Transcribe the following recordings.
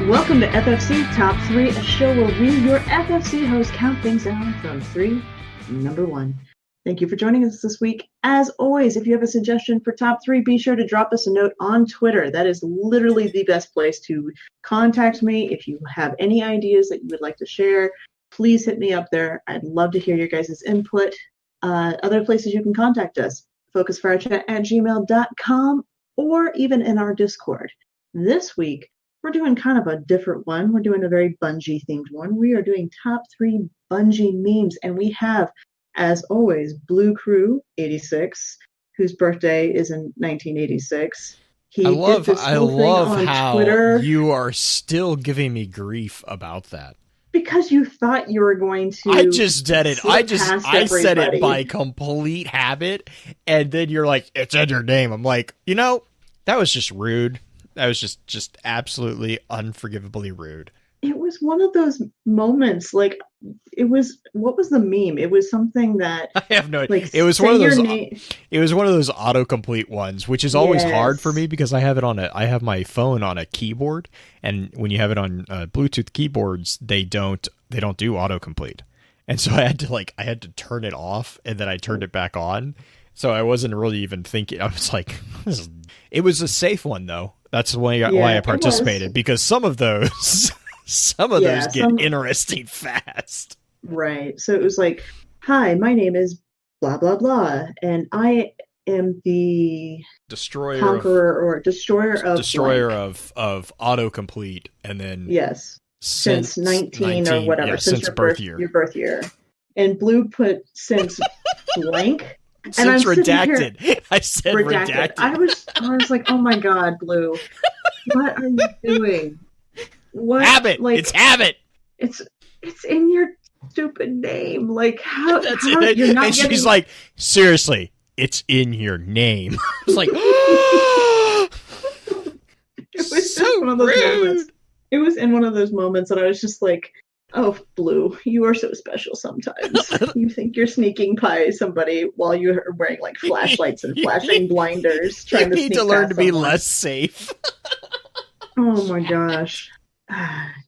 Welcome to FFC Top 3, a show where we, your FFC hosts, count things down from 3, number 1. Thank you for joining us this week. As always, if you have a suggestion for Top 3, be sure to drop us a note on Twitter. That is literally the best place to contact me. If you have any ideas that you would like to share, please hit me up there. I'd love to hear your guys' input. Other places you can contact us, focusfirechat@gmail.com, or even in our Discord. This week, we're doing kind of a different one. We're doing a very Bungie-themed one. We are doing Top 3 Bungie memes, and we have, as always, Blue Crew 86, whose birthday is in 1986. I love how Twitter. You are still giving me grief about that. Because you thought you were going to. I just did it. I said it by complete habit, and then you're like, "It's in your name." I'm like, that was just rude. That was just absolutely unforgivably rude. It was one of those moments, what was the meme? It was something that I have no idea. It was one of those autocomplete ones, which is always hard for me because I have my phone on a keyboard, and when you have it on Bluetooth keyboards, they don't do autocomplete. And so I had to turn it off, and then I turned it back on. So I wasn't really even thinking. I was like, it was a safe one though. That's why I participated, because some of those get interesting fast. Right. So it was like, hi, my name is blah, blah, blah. And I am the destroyer of autocomplete. And then since 19 or whatever, since your birth year. And Blue put since blank. Since redacted. I said redacted. I was like, oh my God, Blue. What are you doing? What? Habit. It's habit. It's in your stupid name. Like, how? That's it. You're not and getting... she's like, seriously, it's in your name. I was like, it was so one of those moments. It was in one of those moments that I was just like, oh, Blue, you are so special sometimes. You think you're sneaking by somebody while you're wearing like flashlights and flashing blinders, trying to sneak to learn to be less safe. Oh my gosh.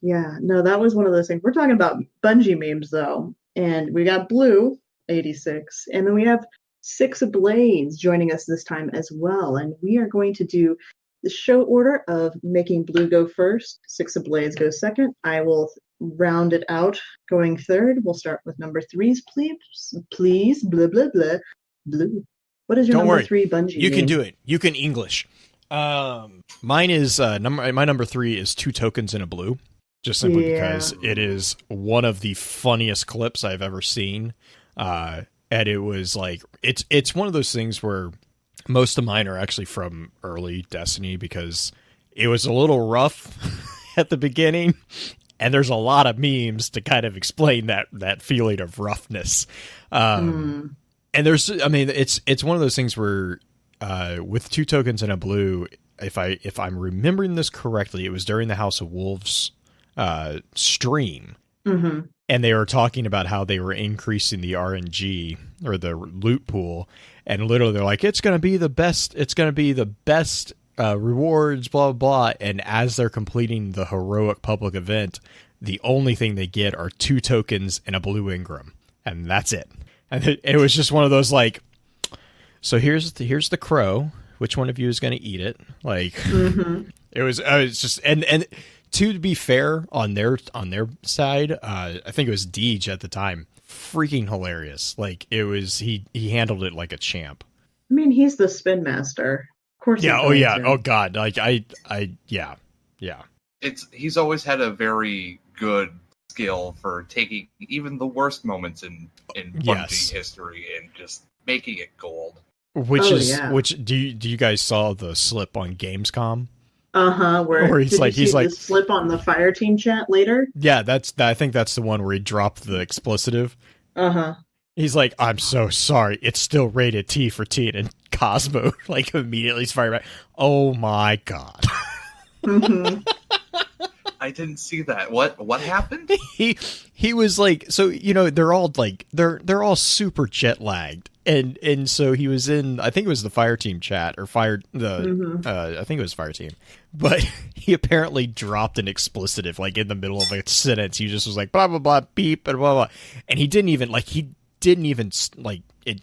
Yeah, no, that was one of those things. We're talking about Bungie memes though. And we got Blue 86, and then we have 5yxofBlades joining us this time as well. And we are going to do the show order of making Blue go first, 5yxofBlades go second. I will round it out going third. We'll start with number 3s, please. Blah, blah, blah. Blue. What is your number 3 Bungie You name? Can do it. You can English. Mine is my number 3 is 2 tokens in a blue, just simply because it is one of the funniest clips I've ever seen. And it was like, it's one of those things where most of mine are actually from early Destiny, because it was a little rough at the beginning. And there's a lot of memes to kind of explain that feeling of roughness. And it's one of those things where, with 2 tokens in a blue, if I'm remembering this correctly, it was during the House of Wolves stream. Mm-hmm. And they were talking about how they were increasing the RNG or the loot pool. And literally they're like, it's going to be the best. It's going to be the best rewards, blah, blah, blah. And as they're completing the heroic public event, the only thing they get are 2 tokens and a blue Ingram. And that's it. And it was just one of those like, so here's the crow. Which one of you is going to eat it? Like, it was just, and to be fair on their side, I think it was Deej at the time. Freaking hilarious. Like, it was, he handled it like a champ. I mean, he's the spin master. Of course. Yeah. Oh yeah. Oh God. Like yeah. He's always had a very good skill for taking even the worst moments in Bungie history and just making it gold. Which do you guys saw the slip on Gamescom? Where he's like the slip on the fire team chat later? Yeah, I think that's the one where he dropped the expletive. He's like, I'm so sorry, it's still rated T for teen, and Cosmo like immediately fired back. Oh my God. I didn't see that. What happened? He was like, so they're all like they're all super jet lagged, and so he was in, I think it was the fire team chat or I think it was fire team, but he apparently dropped an explicitive like in the middle of a sentence. He just was like blah blah blah beep and blah blah, and he didn't even it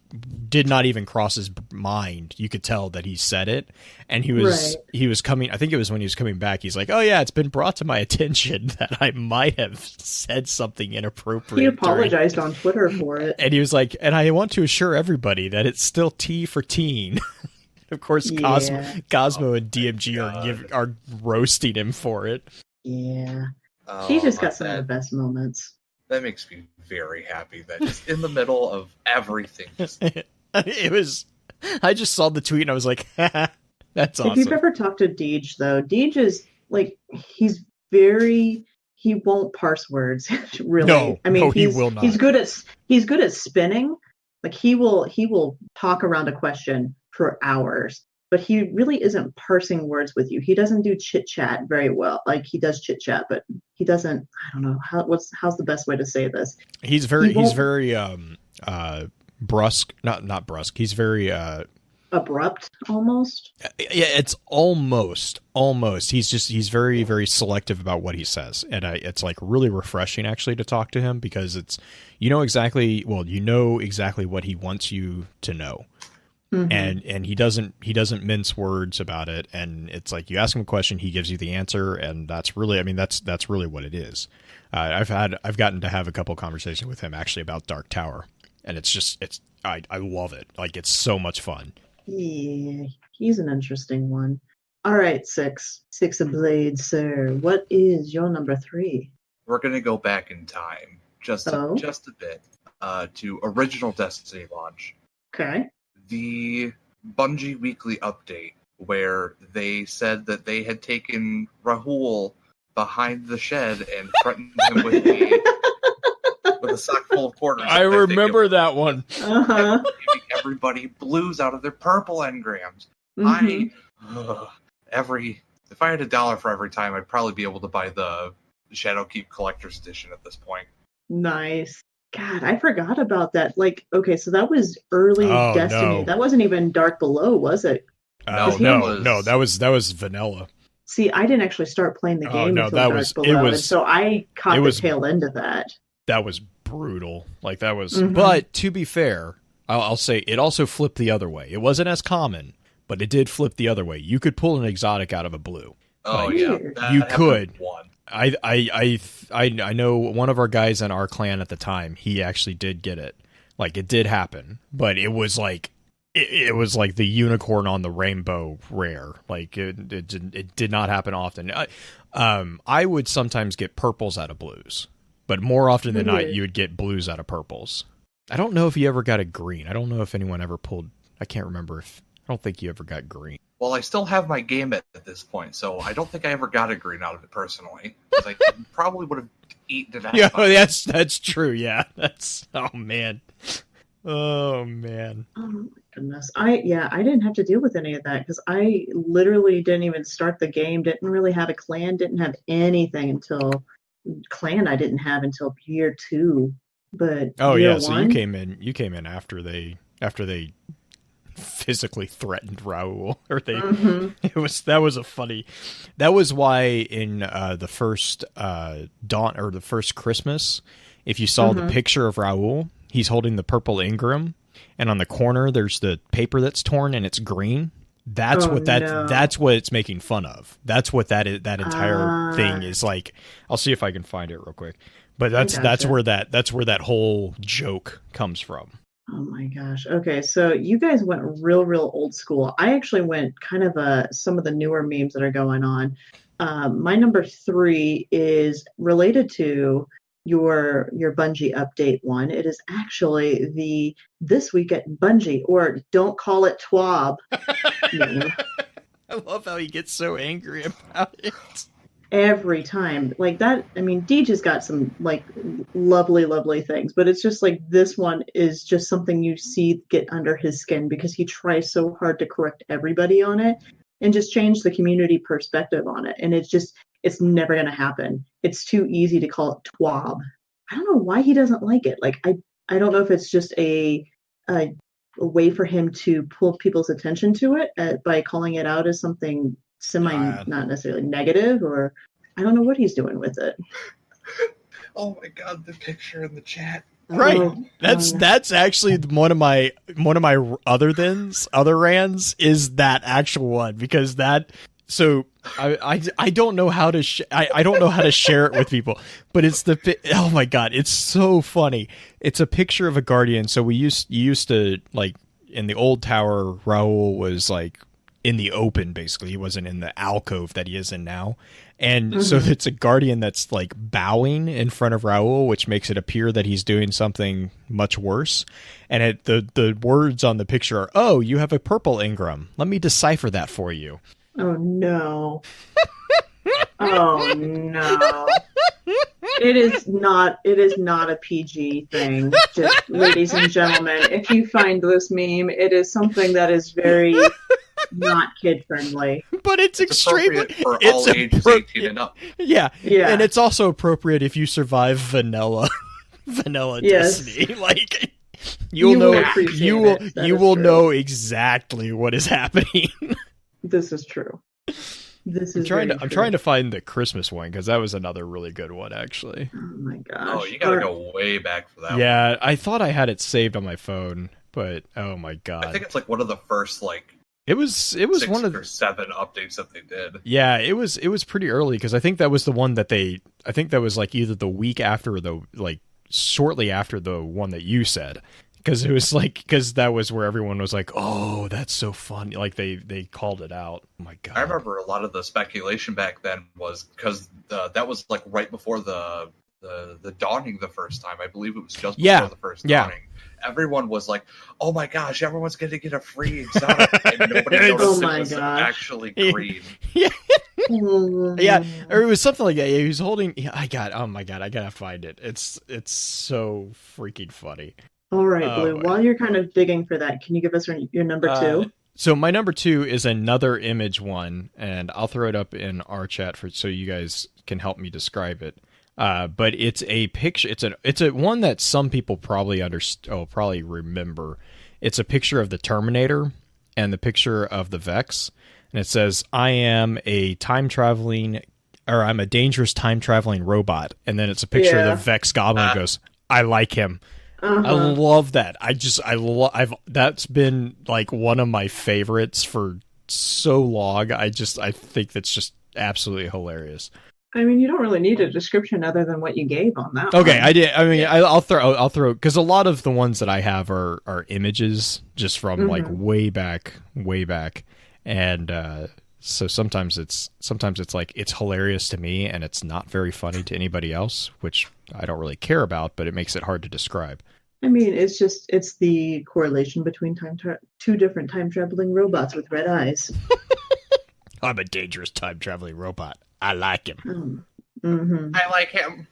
did not even cross his mind. You could tell that he said it, and he was coming. I think it was when he was coming back. He's like, "Oh yeah, it's been brought to my attention that I might have said something inappropriate." He apologized on Twitter for it, and he was like, "And I want to assure everybody that it's still T for teen." Of course, Cosmo and DMG are roasting him for it. Yeah, he just got some of the best moments. That makes me very happy that just in the middle of everything. It was. I just saw the tweet and I was like, "That's awesome." If you've ever talked to Deej, though, Deej is like he won't parse words. Really, no, I mean, he will not. He's good at spinning. Like he will talk around a question for hours, but he really isn't parsing words with you. He doesn't do chit chat very well. Like he does chit chat, but he doesn't. I don't know how's the best way to say this. He's very brusque. Not brusque. He's very abrupt almost. Yeah, it's almost. He's very, very selective about what he says, and it's like really refreshing actually to talk to him because you know exactly what he wants you to know. Mm-hmm. And he doesn't mince words about it, and it's like you ask him a question, he gives you the answer, and that's really what it is. I've gotten to have a couple conversations with him actually about Dark Tower, and I love it. Like it's so much fun. Yeah, he's an interesting one. All right, 5yxofBlades, sir. What is your number 3? We're gonna go back in time just a bit to original Destiny launch. Okay. The Bungie weekly update where they said that they had taken Rahul behind the shed and threatened him with a sock full of quarters. I remember that one. Uh-huh. Giving everybody blues out of their purple engrams. Mm-hmm. If I had $1 for every time, I'd probably be able to buy the Shadowkeep Collector's Edition at this point. Nice. God, I forgot about that. Like, okay, so that was early Destiny. No. That wasn't even Dark Below, was it? No, that was vanilla. See, I didn't actually start playing the game until Dark Below, and so I caught the tail end of that. That was brutal. Like that was, but to be fair, I'll say it also flipped the other way. It wasn't as common, but it did flip the other way. You could pull an exotic out of a blue. Oh yeah, you could. I know one of our guys in our clan at the time. He actually did get it. Like it did happen, but it was like it was like the unicorn on the rainbow rare. Like it did not happen often. I would sometimes get purples out of blues, but more often than not, you would get blues out of purples. I don't know if you ever got a green. I don't know if anyone ever pulled. I can't remember if. I don't think you ever got green. Well, I still have my game at this point, so I don't think I ever got a green out of it personally. Because I probably would have eaten it out. Yeah, that's true. Yeah, oh man. Oh my goodness. I didn't have to deal with any of that because I literally didn't even start the game. Didn't really have a clan. Didn't have anything until clan. I didn't have until year 2. But year so 1, you came in after they physically threatened Raul, or they that was why in the first dawn or the first Christmas, if you saw the picture of Raul, he's holding the purple engram, and on the corner there's the paper that's torn and it's green. That's that's what it's making fun of. That's what that entire thing is like. I'll see if I can find it real quick. But that's where that whole joke comes from. Oh my gosh. Okay, so you guys went real old school. I actually went kind of some of the newer memes that are going on. My number 3 is related to your Bungie update one. It is actually the This Week at Bungie, or Don't Call It TWAB meme. I love how he gets so angry about it. Every time like that. I mean, Deej has got some like lovely things, but it's just like this one is just something you see get under his skin because he tries so hard to correct everybody on it and just change the community perspective on it, and it's never going to happen. It's too easy to call it TWAB. I don't know why he doesn't like it. Like I don't know if it's just a a way for him to pull people's attention to it by calling it out as something not necessarily negative, or I don't know what he's doing with it. Oh my god, the picture in the chat. Right. That's actually one of my other rands is that actual one, because that. So I don't know how to I don't know how to share it with people, but it's oh my god, it's so funny. It's a picture of a guardian. So you used to, like, in the old tower, Raoul was like in the open, basically. He wasn't in the alcove that he is in now. And so it's a guardian that's like bowing in front of Raoul, which makes it appear that he's doing something much worse. And the words on the picture are, "Oh, you have a purple Ingram. Let me decipher that for you." Oh no. Oh no. It is not a PG thing. Just, ladies and gentlemen, if you find this meme, it is something that is very not kid friendly. But it's extremely for all ages 18 and up. Yeah. And it's also appropriate if you survive vanilla Destiny. Like, you will know exactly what is happening. This is true. I'm trying to find the Christmas one, because that was another really good one, actually. Oh my gosh! Oh, you gotta go way back for that one. Yeah, I thought I had it saved on my phone, but oh my god! I think it's like one of the first it was one of or 7 updates that they did. Yeah, it was pretty early, because I think that was the one that I think that was like either the week after or shortly after the one that you said. Because that was where everyone was like, "Oh, that's so funny!" Like they called it out. Oh my god! I remember a lot of the speculation back then was because that was like right before the dawning the first time. I believe it was just before the first dawning. Everyone was like, "Oh my gosh, everyone's going to get a free exotic," and nobody noticed it was actually green. Yeah, or it was something like that. He was holding. Oh my god! I gotta find it. It's so freaking funny. All right, Blue. While you're kind of digging for that, can you give us your number 2? So my number 2 is another image one, and I'll throw it up in our chat so you guys can help me describe it. But it's a picture. It's a one that some people probably probably remember. It's a picture of the Terminator and the picture of the Vex, and it says, "I am a I'm a dangerous time traveling robot." And then it's a picture of the Vex Goblin. Goes, "I like him." I love that. That's been like one of my favorites for so long. I think that's just absolutely hilarious. I mean, you don't really need a description other than what you gave on that. Okay, I did. I mean, I'll throw, because a lot of the ones that I have are images just from like way back, and so sometimes it's like it's hilarious to me and it's not very funny to anybody else, which I don't really care about, but it makes it hard to describe. I mean, it's the correlation between two different time traveling robots with red eyes. I'm a dangerous time traveling robot. I like him. I like him.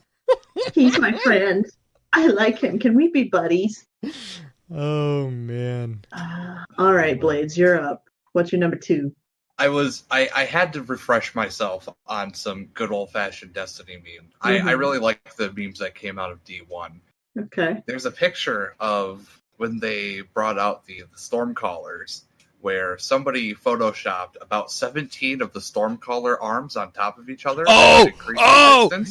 He's my friend. I like him. Can we be buddies? Oh man. All right, Blades, you're up. What's your number 2? I had to refresh myself on some good old fashioned Destiny memes. I really like the memes that came out of D1. Okay. There's a picture of when they brought out the Stormcallers, where somebody photoshopped about 17 of the Stormcaller arms on top of each other.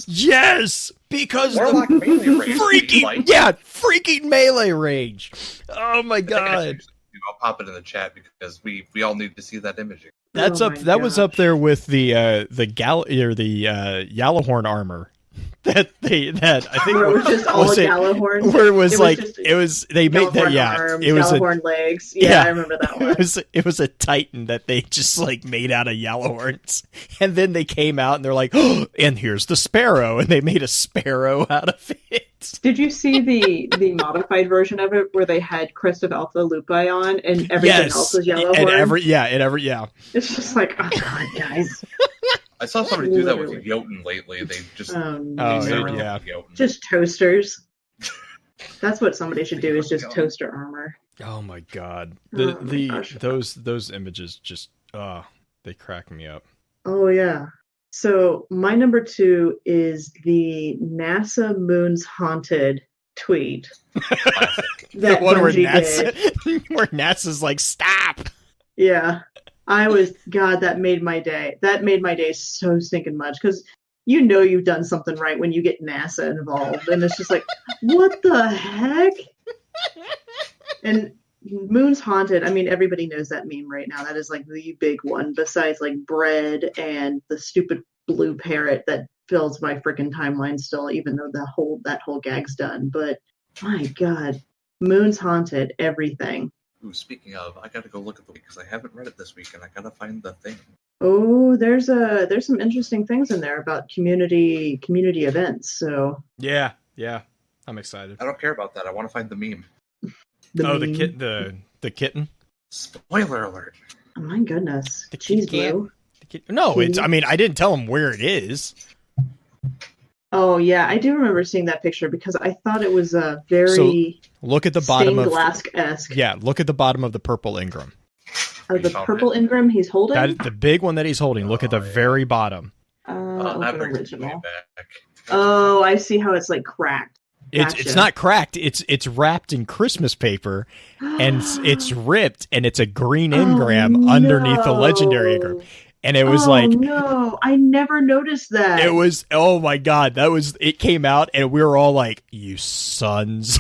Yes, because Warlock melee range, freaking melee range. Oh my god! I'll pop it in the chat because we all need to see that imaging. That's That was up there with the Yalahorn armor. That I think where it was just all Gallahorn. Where it was they made that arms, it was Gallahorn legs. Yeah, I remember that one. It was a Titan that they just like made out of Yalahorns, and then they came out and they're like, oh, and here's the Sparrow, and they made a Sparrow out of it. Did you see the modified version of it where they had Crest of Alpha Lupi on and everything else was Yellowhorn? It's just like, oh god, guys. I saw somebody do that with Jotun lately. They just just toasters. That's what somebody should do, is just toaster armor. Oh my god. Those images just they crack me up. Oh yeah. So my number 2 is the NASA Moons Haunted tweet Classic. The that one where Bungie did. where NASA's like, stop. Yeah. God, that made my day. That made my day so stinking much because you know you've done something right when you get NASA involved. And it's just like, what the heck? And Moon's Haunted, I mean, everybody knows that meme right now. That is like the big one, besides like bread and the stupid blue parrot that fills my freaking timeline still, even though that whole gag's done. But my God, Moon's Haunted, everything. Ooh, speaking of, I gotta go look at the week because I haven't read it this week, and I gotta find the thing. Oh, there's some interesting things in there about community events. So Yeah, I'm excited. I don't care about that. I want to find the meme. The kitten. Spoiler alert. Oh my goodness. The Jeez, kitten. Blue. No, it's. I mean, I didn't tell him where it is. Oh yeah, I do remember seeing that picture because I thought it was a very look at the bottom of glass-esque. Yeah, look at the bottom of the purple Ingram. Of the purple Ingram he's holding. That the big one that he's holding. Look at the very bottom. That brings me original. back. Oh, I see how it's like cracked. It's Gotcha. not cracked. It's wrapped in Christmas paper, and it's ripped, and it's a green Ingram underneath the legendary Ingram. And it was no, I never noticed that. It was, oh my God, it came out, and we were all like, you sons.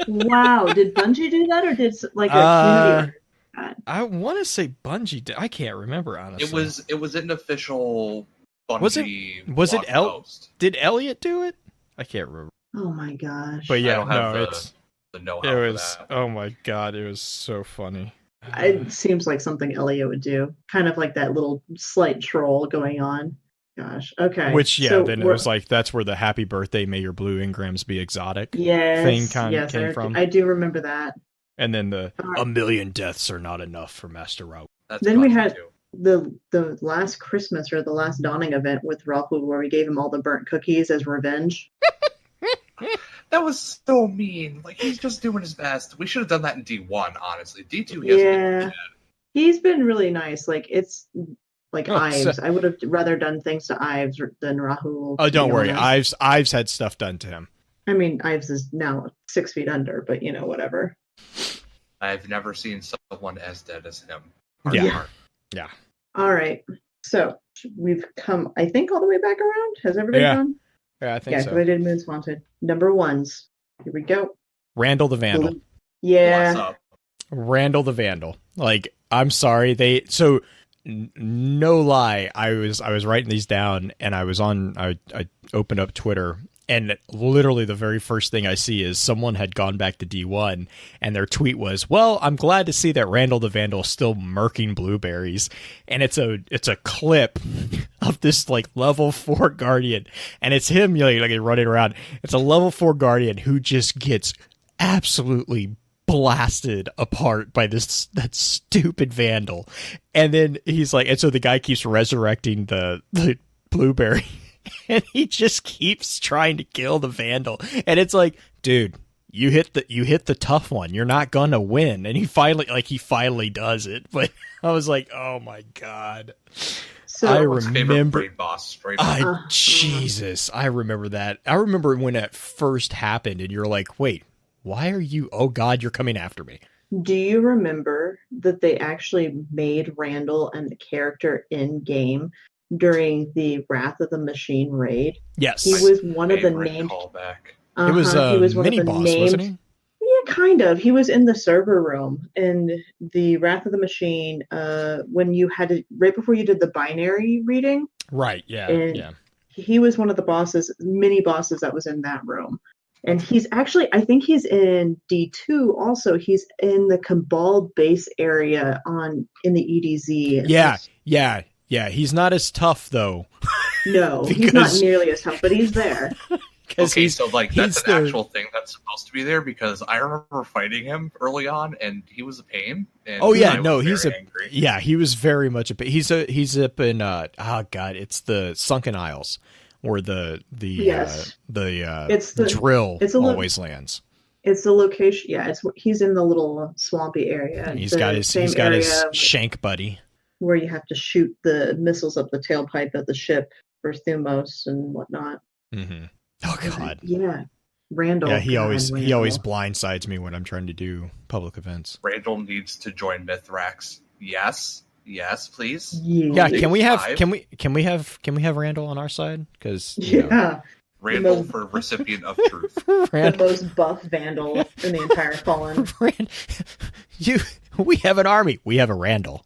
Wow, did Bungie do that, or did like a community? I want to say Bungie did. I can't remember, honestly. It was an official Bungie was it post. Did Elliot do it? I can't remember. Oh my gosh. But yeah, I don't have the know-how it was, for that. oh my God, it was so funny. It seems like something Elliot would do. Kind of like that little slight troll going on. Gosh. Okay. Which, yeah, so then it was like, that's where the happy birthday, may your blue Ingrams be exotic thing came from. I do remember that. And then a million deaths are not enough for Master Raoul. Then we had the last Christmas or the last dawning event with Raoul where we gave him all the burnt cookies as revenge. That was so mean. Like, he's just doing his best. We should have done that in D1, honestly. D2, he hasn't been bad. He's been really nice. Like, it's like Ives. So, I would have rather done things to Ives than Rahul. Oh, don't worry. Ives had stuff done to him. I mean, Ives is now 6 feet under, but whatever. I've never seen someone as dead as him. Yeah. All right. So we've come, I think, all the way back around. Has everybody gone? Yeah, I think so. Yeah, because I did Moon's Haunted. Number ones. Here we go. Randall the Vandal. Yeah. What's up? Randall the Vandal. Like, I'm sorry. No lie. I was writing these down, and I opened up Twitter, and literally the very first thing I see is someone had gone back to D1, and their tweet was, "Well, I'm glad to see that Randall the Vandal is still murking blueberries." And it's a clip of this like level 4 guardian, and it's him like running around. It's a level 4 guardian who just gets absolutely blasted apart by that stupid Vandal. And then he's like, and so the guy keeps resurrecting the blueberry. And he just keeps trying to kill the Vandal. And it's like, dude, you hit the tough one. You're not gonna win. And he finally does it. But I was like, oh my God. So I remember boss. Jesus, I remember that. I remember when it first happened, and you're like, wait, why are you? Oh God, you're coming after me. Do you remember that they actually made Randall and the character in game during the Wrath of the Machine raid? Yes, he was one of the named. It was he was one mini of the boss, named, wasn't he? Yeah, kind of. He was in the server room in the Wrath of the Machine. When you had to right before you did the binary reading. Right. Yeah. And yeah. He was one of the mini bosses that was in that room. And he's actually, I think he's in D2 also. He's in the Cabal base area in the EDZ. Yeah. He's not as tough, though. No, he's not nearly as tough, but he's there. That's an actual thing that's supposed to be there, because I remember fighting him early on, and he was a pain. And angry. Yeah, he was very much a pain. He's up in it's the Sunken Isles. Or the drill always lands. It's the location. Yeah, he's in the little swampy area. He's got his shank buddy where you have to shoot the missiles up the tailpipe of the ship for Thumos and whatnot. Mm-hmm. Oh God. Yeah. Randall. Yeah, he always Randall. blindsides me when I'm trying to do public events. Randall needs to join Mithrax. Yes, please. Yeah, Take can we five. have Randall on our side? Because you know, Randall most- for recipient of truth. the most buff vandal in the entire Fallen. We have an army. We have a Randall.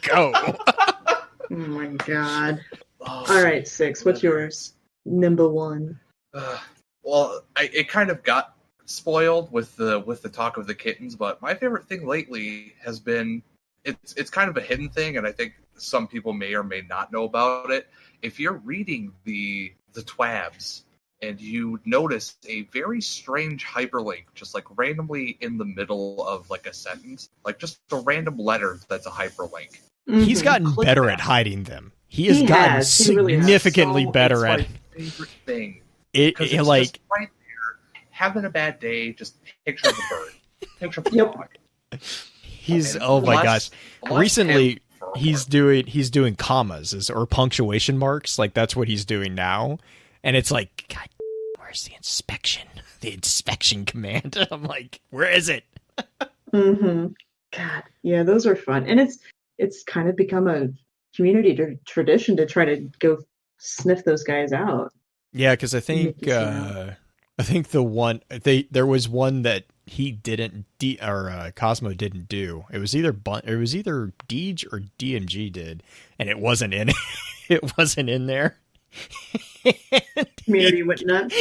Go. Oh my god. Oh, All right, 6. What's yours? Nimble 1. Well, it kind of got spoiled with the talk of the kittens, but my favorite thing lately has been it's kind of a hidden thing, and I think some people may or may not know about it. If you're reading the TWABs and you notice a very strange hyperlink just like randomly in the middle of like a sentence, like just a random letter that's a hyperlink. He's gotten Click better that. at hiding them. He has gotten He really has. significantly So better it's at my favorite thing. it. Because It it's like just right there, having a bad day, just picture the bird, picture the Yep. dog. he's And oh my gosh. unless Recently him for a he's word. doing commas or punctuation marks. Like that's what he's doing now. And it's like, God, where's the inspection? The inspection command. I'm like, where is it? God, yeah, those are fun, and it's kind of become a community tradition to try to go sniff those guys out. Yeah, because I think Yeah. there was one that he didn't Cosmo didn't do. It was either Deej or DMG did, and it wasn't in it wasn't in there. Community went nuts.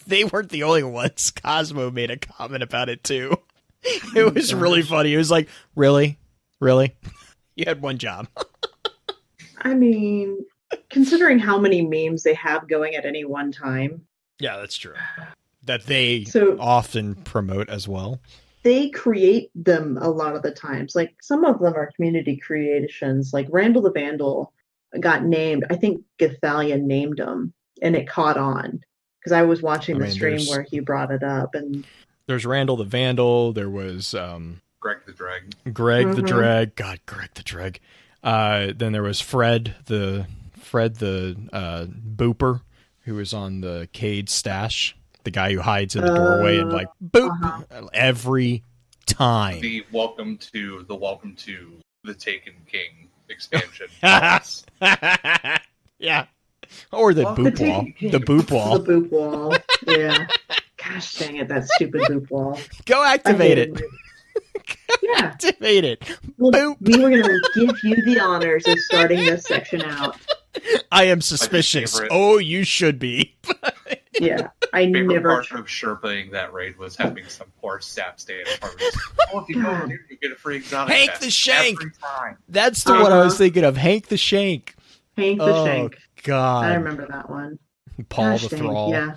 They weren't the only ones. Cosmo made a comment about it too. It was really funny. It was like, really? You had one job. I mean, considering how many memes they have going at any one time, Yeah, that's true. That they So- often promote as well. they create them a lot of the times. Like some of them are community creations. Like Randall the Vandal got named. I think Gathalion named him, and it caught on because I was watching the stream there's- where he brought it up, and There's Randall the Vandal. There was Greg the Dragon. Greg the Mhm. Dreg. God, Greg the Dreg. Then there was Fred the Booper, who was on the Cade stash. The guy who hides in the doorway and like boop every time. The welcome to the Taken King expansion. boss. Yeah. Or the Well, boop the wall. Taken The King. boop wall. the boop wall. Yeah. Gosh dang it, that stupid boop wall. Go I activate hated it. Yeah. Activate it. Well, Boop. we were going to give you the honors of starting this section out. I am suspicious. favorite. Oh, you should be. Yeah. I Favorite never. part of Sherpaing that raid was having some poor sap stay at apartments. Oh, if you go here, you get a free exotic Hank pass the Shank. every time. That's the one I was Uh-huh. thinking of. Hank the Shank. Hank the Oh, Shank. God. I remember that one. Paul Gosh the dang, Thrall. Yeah.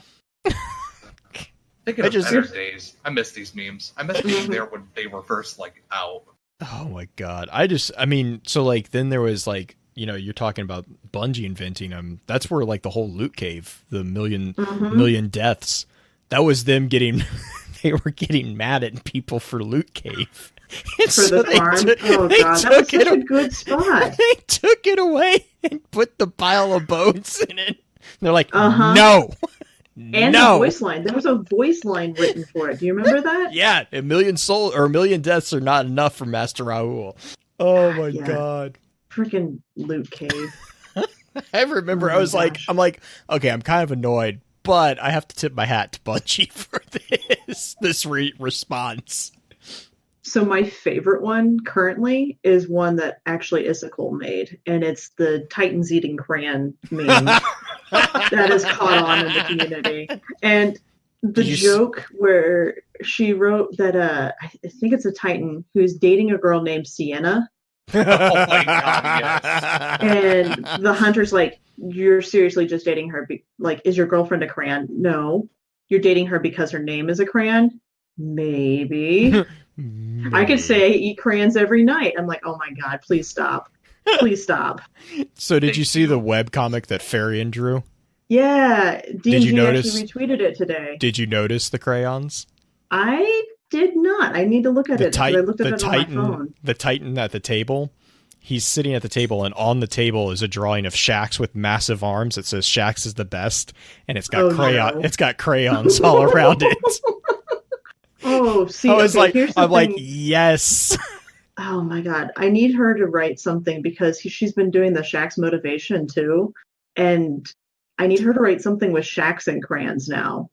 Thinking I of just- better days. I miss these memes. I miss being Mhm. there when they were first like out. Oh my God. I mean, so like then there was like, you know, you're talking about Bungie inventing them. That's where like the whole loot cave, the million deaths, that was them getting, they were getting mad at people for loot cave. And For the farm. Oh, they God. That was took such a it, good spot. they took it away and put the pile of bones in it. They're like, Uh-huh. no, And no. the voice line. There was a voice line written for it. Do you remember that? Yeah, a million deaths are not enough for Master Raoul. Oh my Yeah. God. Freaking loot cave. I remember Oh I my was like, gosh. I'm like, okay, I'm kind of annoyed, but I have to tip my hat to Bungie for this response. So my favorite one currently is one that actually Issachel made, and it's the Titans eating crayon meme that is caught on in the community. And the Did you s- joke where she wrote that I think it's a Titan who's dating a girl named Sienna, Oh my God, yes. and the hunter's like, "You're seriously just dating her? Like, is your girlfriend a crayon? No, you're dating her because her name is a crayon. Maybe." I could say I eat crayons every night. I'm like, oh my God, please stop. Please stop. So did you see the webcomic that Farian drew? Yeah, Did you DMG notice- actually retweeted it today. Did you notice the crayons? I did not. I need to look at The it. 'Cause I looked at the it on my Titan, phone. the Titan at the table. he's sitting at the table, and on the table is a drawing of Shaxx with massive arms. It says Shaxx is the best, and it's got it's got crayons all around it. Oh, see, I was like, here's the I'm thing. like, yes. Oh my God, I need her to write something because she's been doing the Shaxx motivation too, and I need her to write something with Shaxx and crayons now.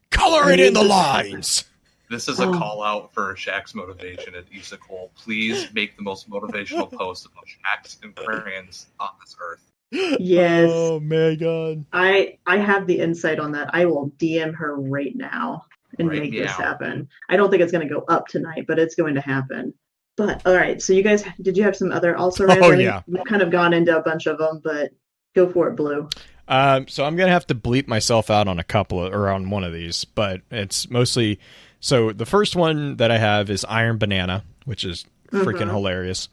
Color it in the lines. This is a call out for Shaxx motivation at Isacole. Please make the most motivational post about Shaxx and crayons on this earth. Yes. Oh my God. I have the insight on that. I will DM her right now and make this happen. I don't think it's going to go up tonight, but it's going to happen. But all right, so you guys, did you have some other also? Oh yeah, we've kind of gone into a bunch of them, but go for it, Blue. So I'm gonna have to bleep myself out on on one of these, but it's mostly. So the first one that I have is Iron Banana, which is freaking hilarious.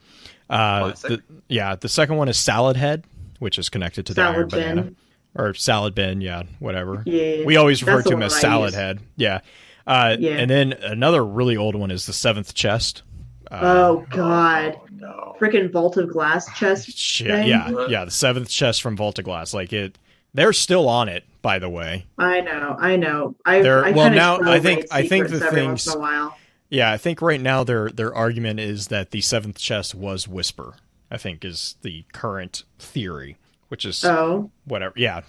The second one is Salad Head, which is connected to the Iron Banana. Or Salad Bin, yeah, whatever. Yeah, we always refer to him as Salad Head. Yeah. And then another really old one is the Seventh Chest. Oh God! Oh, no. Freaking Vault of Glass chest. Yeah, the Seventh Chest from Vault of Glass. Like it, they're still on it. By the way, I know. I think the things. Once in a while. Yeah, I think right now their argument is that the Seventh Chest was Whisper. I think is the current theory. Which is whatever. Yeah,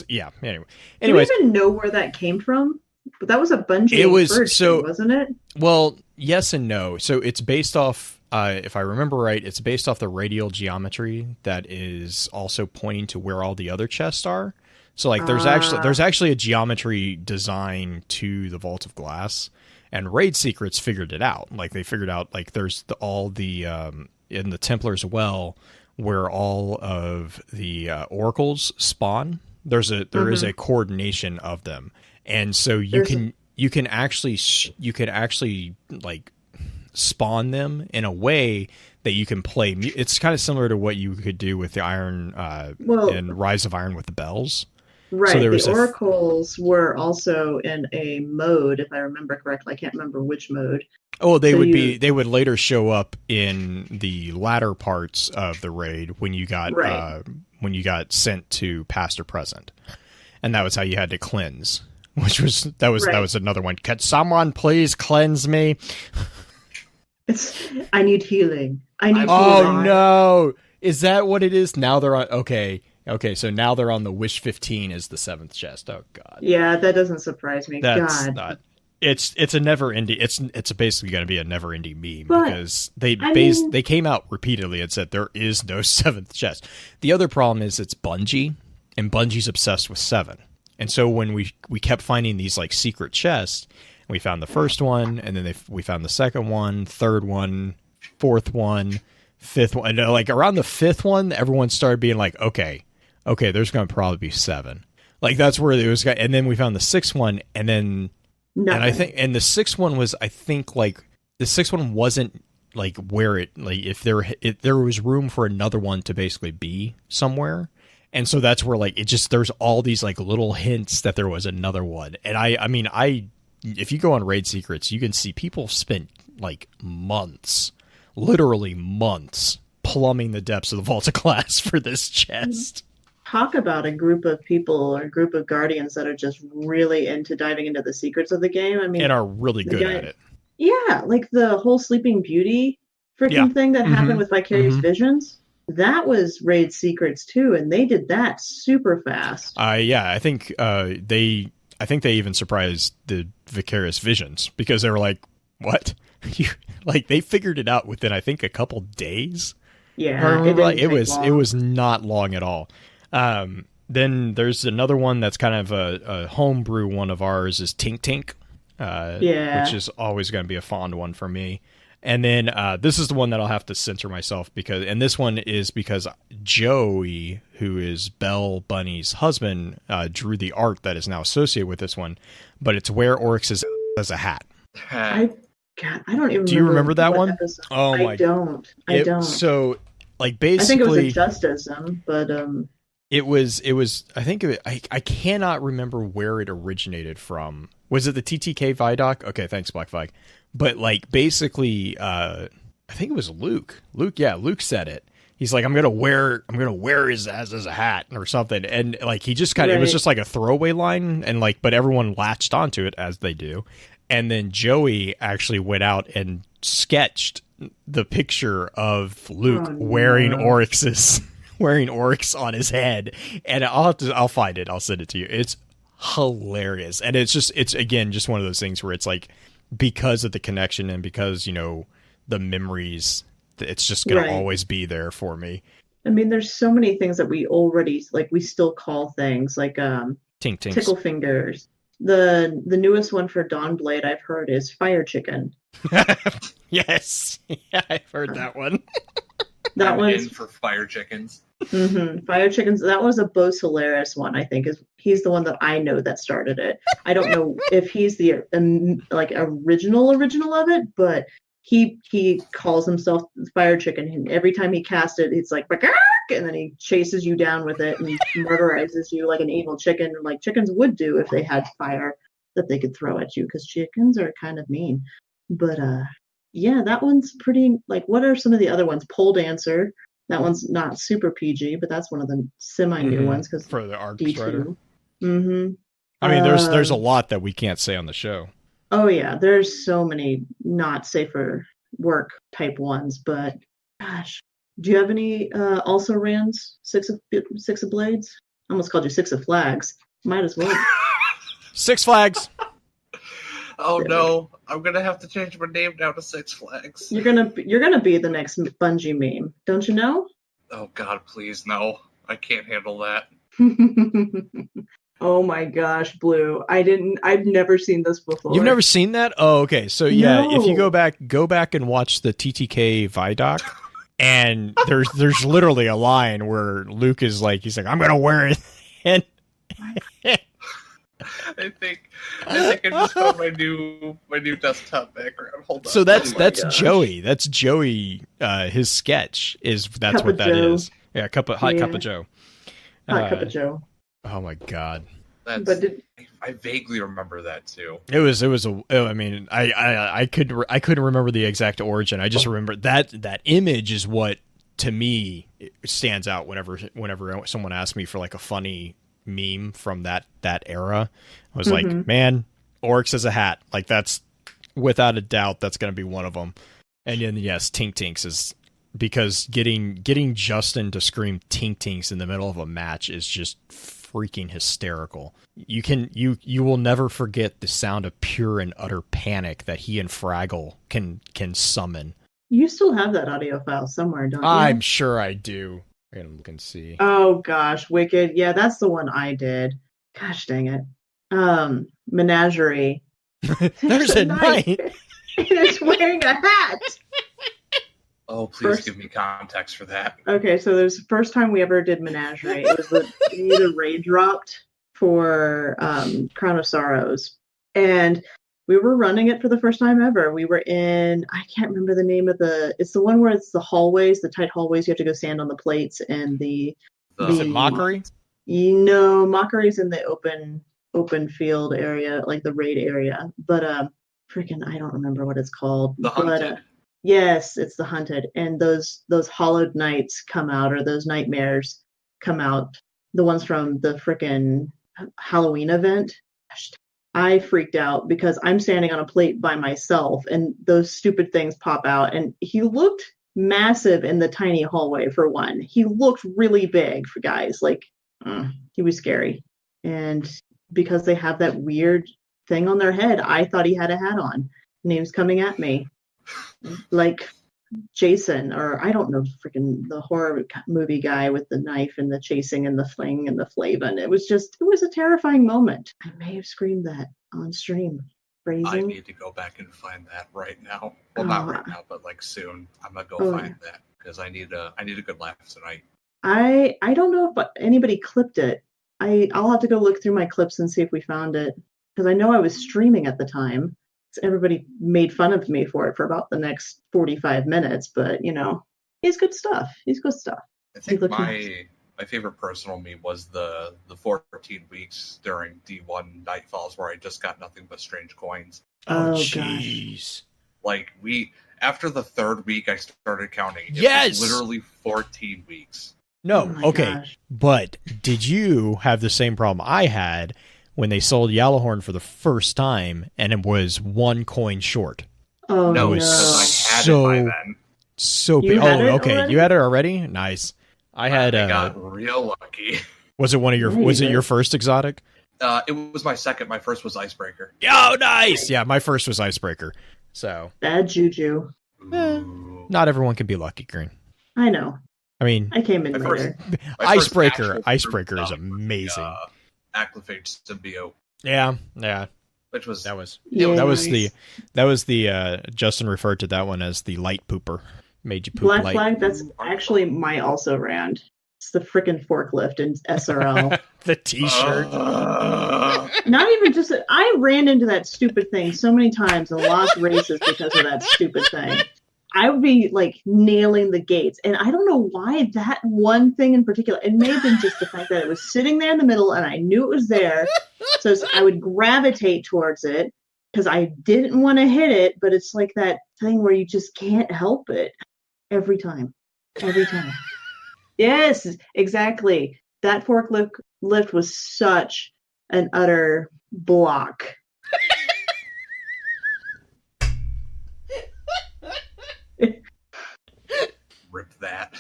yeah. Anyway, do you even know where that came from? But that was a Bungie thing, wasn't it? Well, yes and no. So it's based off, if I remember right, it's based off the radial geometry that is also pointing to where all the other chests are. So like, there's actually a geometry design to the Vault of Glass, and Raid Secrets figured it out. Like they figured out like there's in the Templars well. Where all of the oracles spawn, there is a coordination of them, and so you can actually like spawn them in a way that you can play. It's kind of similar to what you could do with the Iron in Rise of Iron with the bells. Right. So the oracles were also in a mode, if I remember correctly. I can't remember which mode. Oh, they would later show up in the latter parts of the raid when you got sent to past or present, and that was how you had to cleanse. That was another one. Can someone please cleanse me? I need healing. Oh no! Is that what it is? Now they're on. Okay, so now they're on the Wish 15 as the Seventh Chest. Oh God. Yeah, that doesn't surprise me. That's God. Not. It's a never ending. It's basically going to be a never ending meme because they came out repeatedly and said there is no Seventh Chest. The other problem is it's Bungie, and Bungie's obsessed with 7. And so when we kept finding these like secret chests, we found the first one, and then we found the second one, third one, fourth one, fifth one. And like around the fifth one, everyone started being like, okay, there's going to probably be 7. Like that's where it was. And then we found the sixth one, and then and the sixth one was, I think, like the sixth one wasn't like where it like if there was room for another one to basically be somewhere. And so that's where like it just there's all these like little hints that there was another one. And I mean if you go on Raid Secrets, you can see people spent like months, literally months, plumbing the depths of the Vault of Glass for this chest. Talk about a group of people or a group of guardians that are just really into diving into the secrets of the game. I mean, and are really good at it. Yeah, like the whole Sleeping Beauty freaking thing that happened with Vicarious Visions. That was Raid Secrets too, and they did that super fast. Yeah, I think they even surprised the Vicarious Visions because they were like, "What?" Like they figured it out within I think a couple days. Yeah, it was not long at all. Then there's another one that's kind of a homebrew one of ours is Tink Tink, which is always going to be a fond one for me. And then this is the one that I'll have to censor myself this one is because Joey, who is Belle Bunny's husband, drew the art that is now associated with this one, but it's Where Oryx is as a hat. I don't even. Do you remember that one? Episode. Oh my! I don't. So like basically, I think it was a Justism, but It was. I think I cannot remember where it originated from. Was it the TTK Vidoc? Okay, thanks, Black Flag. But like basically, I think it was Luke. Luke said it. He's like, I'm gonna wear his ass as a hat or something, and like he just kind of, it was just like a throwaway line, and like, but everyone latched onto it as they do, and then Joey actually went out and sketched the picture of Luke wearing Oryx's wearing Oryx on his head, and I'll find it, I'll send it to you. It's hilarious, and it's again just one of those things where it's like, because of the connection and because the memories, it's just going to always be there for me. I mean, there's so many things that we already, like, we still call things like Tink Tinks. Tickle Fingers. The newest one for Dawnblade I've heard is Fire Chicken. Yes. Yeah, I've heard that one. That one's in for Fire Chickens. Mm-hmm. Fire Chickens. That was a Bo Solaris one, I think. He's the one that I know that started it. I don't know if he's the like original of it, but he calls himself Fire Chicken, and every time he casts it, it's like, and then he chases you down with it and murderizes you like an evil chicken, like chickens would do if they had fire that they could throw at you, because chickens are kind of mean. But yeah, that one's pretty. Like, what are some of the other ones? Pole Dancer. That one's not super PG, but that's one of the semi-new ones because for the ARC D2. Strider. Mm-hmm. I mean, there's a lot that we can't say on the show. Oh yeah, there's so many not safe for work type ones, but gosh, do you have any also Rans 6 of Blades? I almost called you 6 of Flags. Might as well. Six Flags. Oh no, I'm gonna have to change my name now to Six Flags. You're gonna be the next Bungie meme, don't you know? Oh God, please no! I can't handle that. Oh my gosh, Blue! I've never seen this before. You've never seen that? Oh, okay. So yeah, No. if you go back and watch the TTK Vidoc, and there's literally a line where Luke is like, he's like, I'm gonna wear it, and I think I just found my new desktop background. Hold on. So that's gosh. Joey. That's Joey. His sketch that's Cup what of that Joe. is. Yeah, cup of Joe. Hot Cup of Joe. Oh my God. I vaguely remember that too. It was I mean, I couldn't remember the exact origin. I just remember that image is what to me stands out whenever someone asks me for like a funny meme from that era. I was like, man, Oryx as a hat. Like, that's without a doubt that's going to be one of them. And then yes, Tink Tinks is, because getting Justin to scream Tink Tinks in the middle of a match is just freaking hysterical. You will never forget the sound of pure and utter panic that he and Fraggle can summon. You still have that audio file somewhere, don't you? I'm sure I do. I'm gonna look and see. Oh gosh, Wicked. Yeah, that's the one I did. Gosh dang it. Menagerie. There's a knight. And it's wearing a hat. Oh, please give me context for that. Okay, so there's the first time we ever did Menagerie. It was we either raid dropped for Crown of Sorrows. And we were running it for the first time ever. We were in, I can't remember the name of it's the one where it's the hallways, the tight hallways. You have to go stand on the plates, and Is it Mockery? Mockery's in the open field area, like the raid area. But freaking, I don't remember what it's called. The Hunted. But, yes, it's the Hunted. And those hollowed knights come out, or those nightmares come out. The ones from the freaking Halloween event. I freaked out because I'm standing on a plate by myself and those stupid things pop out. And he looked massive in the tiny hallway, for one. He looked really big for guys. Like, he was scary. And because they have that weird thing on their head, I thought he had a hat on. And he was coming at me like Jason, or I don't know, freaking the horror movie guy with the knife and the chasing and the fling and the flavin. It was a terrifying moment. I may have screamed that on stream. Phrasing. I need to go back and find that right now. Well, not right now, but like soon. I'm gonna go find that because I need a good laugh tonight. I don't know if anybody clipped it. I'll have to go look through my clips and see if we found it, because I know I was streaming at the time. Everybody made fun of me for it for about the next 45 minutes, but he's good stuff. I think my favorite personal meme was the 14 weeks during D1 Nightfalls where I just got nothing but strange coins. Oh, jeez. Like After the third week, I started counting. It Yes! was literally 14 weeks. No, Oh my okay. gosh. But did you have the same problem I had when they sold Yellowhorn for the first time and it was 1 coin short? Oh No, no. because I had So- it by then. So You had it okay. already? You had it already? Nice. I had I got real lucky. was it one of your There you was it go. your first exotic? It was my second. My first was Icebreaker. Oh, nice. Yeah, my first was Icebreaker. So, Bad juju. Ooh. not everyone can be Lucky Green. I know. I mean, I came in My later. My first Icebreaker actual is fruit amazing. Actifage Symbiote, Yeah. which was That was Yeah. that was the Justin referred to that one as the light pooper. Made you poop Black light. Flag, that's actually my also rand. It's the frickin' forklift in SRL. The T-shirt. Not even just I ran into that stupid thing so many times and lost races because of that stupid thing. I would be like nailing the gates, and I don't know why that one thing in particular. It may have been just the fact that it was sitting there in the middle, and I knew it was there, so I would gravitate towards it because I didn't want to hit it. But it's like that thing where you just can't help it every time. Yes, exactly. That forklift was such an utter block. Rip that.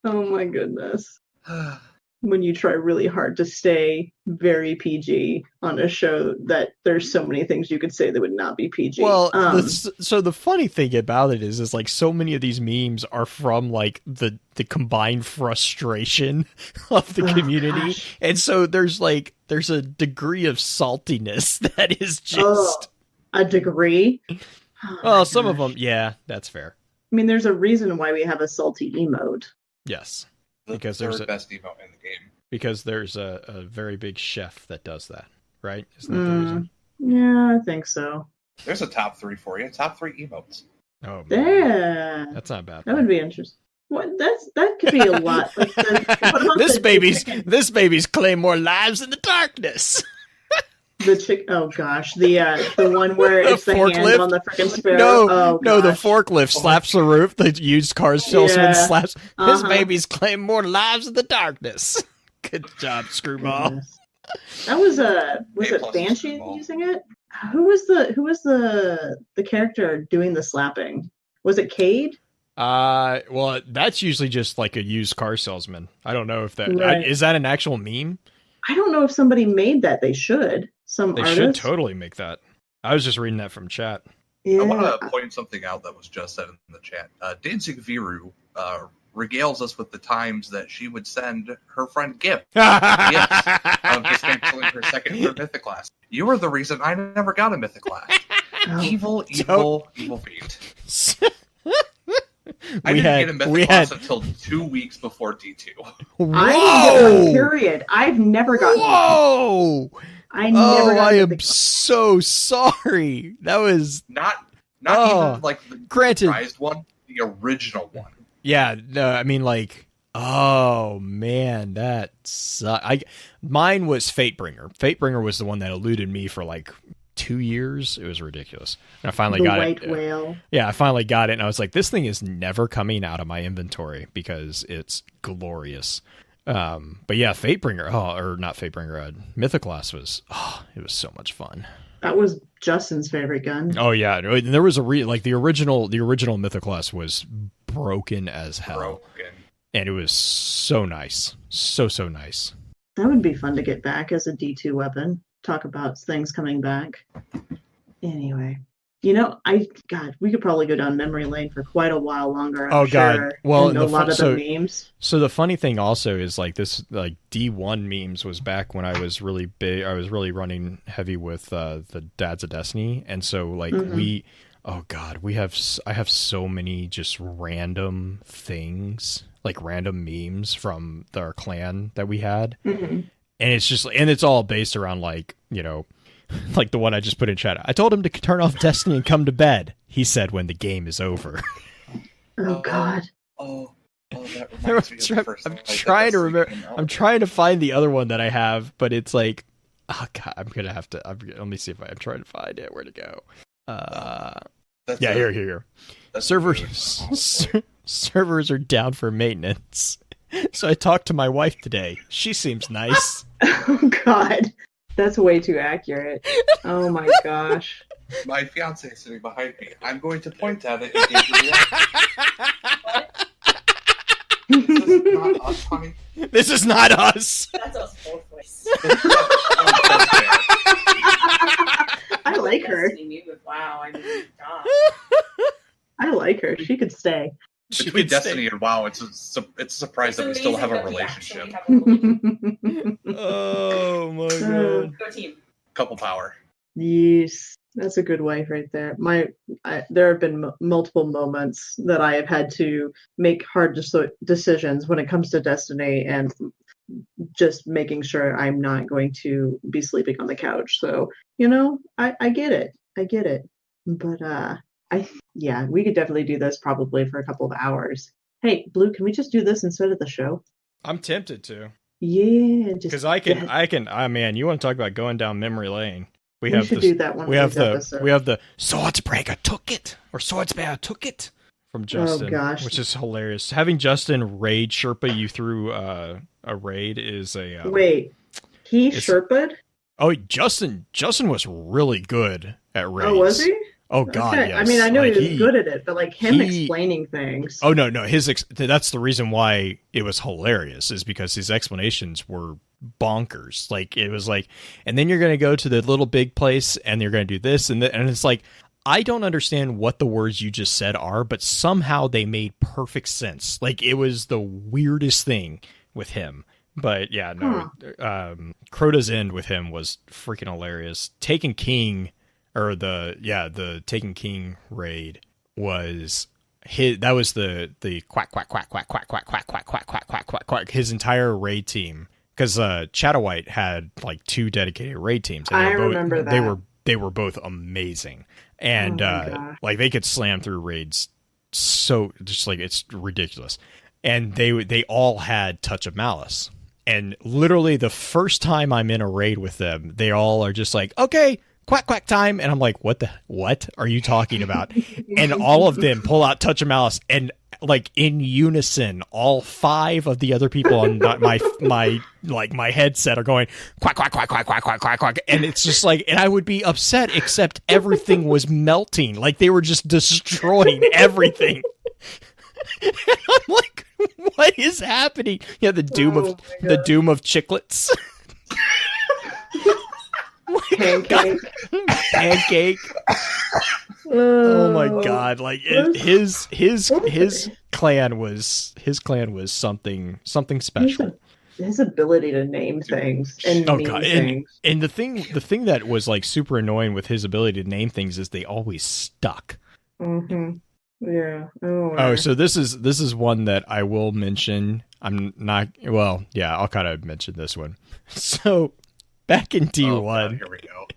Oh my goodness. When you try really hard to stay very PG on a show that there's so many things you could say that would not be PG. Well, so the funny thing about it is like so many of these memes are from like the combined frustration of the community, gosh. and so there's a degree of saltiness that is just. A degree. Oh Well, my some of gosh. them, yeah, that's fair. I mean, there's a reason why we have a salty emote. Yes, The Because third there's a- best emote in the game. because there's a very big chef that does that, right? Isn't that the reason? Yeah, I think so. There's a top 3 for you. Top 3 emotes. Oh, man. Yeah, That's not bad. that would be interesting. What? that could be a lot. Like what about this baby's claim more lives in the darkness. the chick. Oh gosh, the one where The it's the forklift? hand on the freaking sparrow. No, oh, no, the gosh. forklift slaps the roof. The used car salesman Yeah. slaps. His Uh-huh. babies claim more lives in the darkness. Good job, Screwball. Goodness. That was was A it plus Banshee Screwball. using it? Who was the character doing the slapping? Was it Cade? Well, that's usually just like a used car salesman. I don't know if that Right. is that an actual meme. I don't know if somebody made that. They should. Some They artist. should totally make that. I was just reading that from chat. Yeah. I want to point something out that was just said in the chat. Danzig Viru regales us with the times that she would send her friend gifts of just canceling her second year Mythic class. You were the reason I never got a Mythic class. Oh, Evil fiend. I we didn't get a had Mythic class until 2 weeks before D2. I period. I've never gotten. Whoa! I never. Oh, got I am Mythic- so sorry. That was Not Oh, even like the granted. prized one, the original one. Yeah. No, I mean like. Oh man, that mine was Fatebringer. Fatebringer was the one that eluded me for like 2 years. It was ridiculous. And I finally the got white it. whale. Yeah, I finally got it, and I was like, this thing is never coming out of my inventory because it's glorious. But yeah, Fatebringer, or not Fatebringer, Mythoclast it was so much fun. That was Justin's favorite gun. Oh yeah, and there was the original Mythoclast was broken as hell, Broken. and it was so nice, so nice. That would be fun to get back as a D2 weapon. Talk about things coming back. Anyway, God, we could probably go down memory lane for quite a while longer. I'm God. sure, Well, and a lot of the memes. So the funny thing also is like this, like D1 memes was back when I was really big. I was really running heavy with the Dads of Destiny, and so like oh God, I have so many just random things, like random memes from our clan that we had, and it's all based around like like the one I just put in chat. I told him to turn off Destiny and come to bed. He said when the game is over. Oh God. Oh, that reminds me of the first I'm time I played trying to Destiny remember. came out. I'm trying to find the other one that I have, but it's like, Oh God, I'm gonna have to. Let me see if I'm trying to find it. Where to go? That's Yeah, a- here. that's a Servers servers are down for maintenance. So I talked to my wife today. She seems nice. Oh God, that's way too accurate. Oh my gosh. My fiance is sitting behind me. I'm going to point at it and give you the This is not us, honey. This is not us. That's us both ways. I like her. Destiny music, wow, I mean, God. I like her. She could stay. She Between could Destiny and WoW, it's a surprise that we still have a relationship. Oh my God. Go team. Couple power. Yes, that's a good wife right there. There have been multiple moments that I have had to make hard decisions when it comes to Destiny, and just making sure I'm not going to be sleeping on the couch. So, I get it. But we could definitely do this probably for a couple of hours. Hey, Blue, can we just do this instead of the show? I'm tempted to. Yeah, Because I can. Oh man, you want to talk about going down memory lane? We should do that one. We have the Swordsbreaker took it, or Swordsbearer took it from Justin. Oh gosh, which is hilarious. Having Justin raid Sherpa you through a raid is a wait. He Sherpa'd? Oh, Justin was really good at raids. Oh, was he? Oh God, okay. yes. I mean, I know he was good at it, but like him explaining things. Oh no, that's the reason why it was hilarious, is because his explanations were bonkers. Like it was like, and then you're going to go to the little big place, and you're going to do this, and it's like, I don't understand what the words you just said are, but somehow they made perfect sense. Like it was the weirdest thing with him. But yeah, no, Crota's End with him was freaking hilarious. Taken King. Or the Taken King raid was that was the quack quack quack quack quack quack quack quack quack quack quack quack quack his entire raid team, because Chatawhite had like 2 dedicated raid teams. And I remember that they were both amazing, and like they could slam through raids so just like it's ridiculous, and they all had Touch of Malice, and literally the first time I'm in a raid with them, they all are just like, okay, quack quack time, and I'm like, what are you talking about? And all of them pull out Touch of Malice, and like in unison, all 5 of the other people on my headset are going quack quack quack quack quack quack quack quack, and it's just like, and I would be upset, except everything was melting, like they were just destroying everything. And I'm like, what is happening? Yeah, the doom of chiclets. Pancake. Oh my God! Like his clan was something special. His ability to name things and things. And the thing that was like super annoying with his ability to name things is they always stuck. Mm-hmm. Yeah. Oh, so this is one that I will mention. I'm not. Well, yeah, I'll kind of mention this one. So. Back in D1. Oh, God, here we go.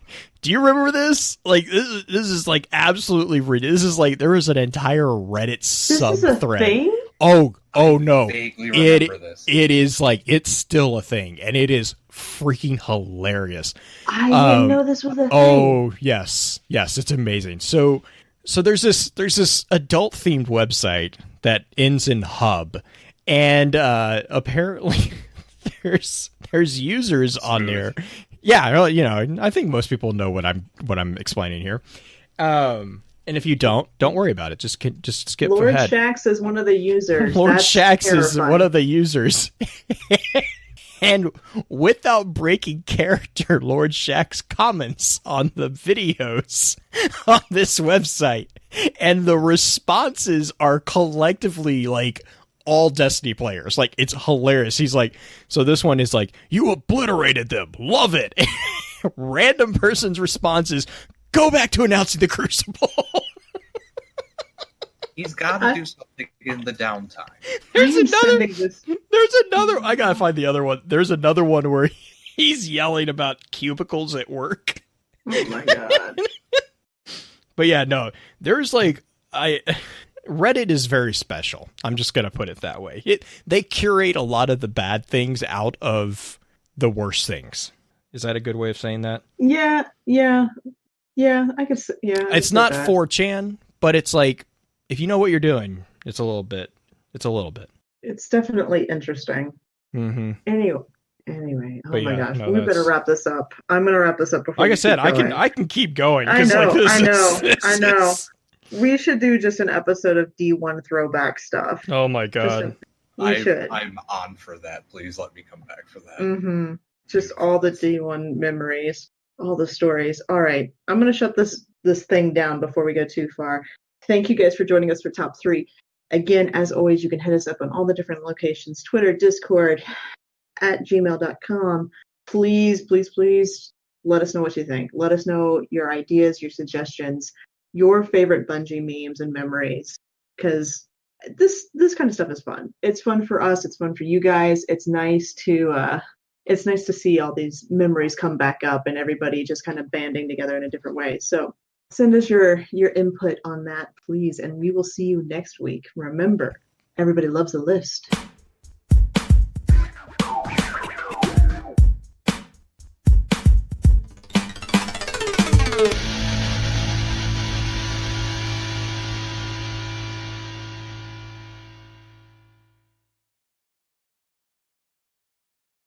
Do you remember this? Like this is like absolutely ridiculous. This is like there was an entire Reddit subthread. Oh no. It is like it's still a thing, and it is freaking hilarious. I didn't know this was a thing. Oh yes, it's amazing. So there's this adult themed website that ends in hub, and apparently there's users on there. Yeah, I think most people know what I'm explaining here. And if you don't worry about it. Just skip Lord ahead. Shax is one of the users. Lord Shax is one of the users. And without breaking character, Lord Shax comments on the videos on this website, and the responses are collectively like all Destiny players. Like, it's hilarious. He's like, so this one is like, you obliterated them, love it. Random person's response is, go back to announcing the Crucible. He's got to do something in the downtime. There's another. I gotta find the other one. There's another one where he's yelling about cubicles at work. Oh my God. But yeah, no, there's like, Reddit is very special. I'm just going to put it that way. They curate a lot of the bad things out of the worst things. Is that a good way of saying that? Yeah, I could say, yeah. It's not 4chan, but it's like, if you know what you're doing, it's a little bit. It's definitely interesting. Mm-hmm. Anyway, oh But my yeah, gosh, no, we better wrap this up. I'm gonna wrap this up before. Like I you said, keep going. I can keep going. I know, Like, I know. We should do just an episode of D1 throwback stuff. Oh my god. We should. I'm on for that. Please let me come back for that. Mm-hmm. Just all the D1 memories, all the stories. All right, I'm gonna shut this thing down before we go too far. Thank you guys for joining us for Top 3. Again, as always, you can hit us up on all the different locations: Twitter, Discord, at gmail.com. Please let us know what you think. Let us know your ideas, your suggestions, your favorite Bungie memes and memories, because this kind of stuff is fun. It's fun for us. It's fun for you guys. It's nice to see all these memories come back up and everybody just kind of banding together in a different way. So send us your input on that, please, and we will see you next week. Remember, everybody loves a list.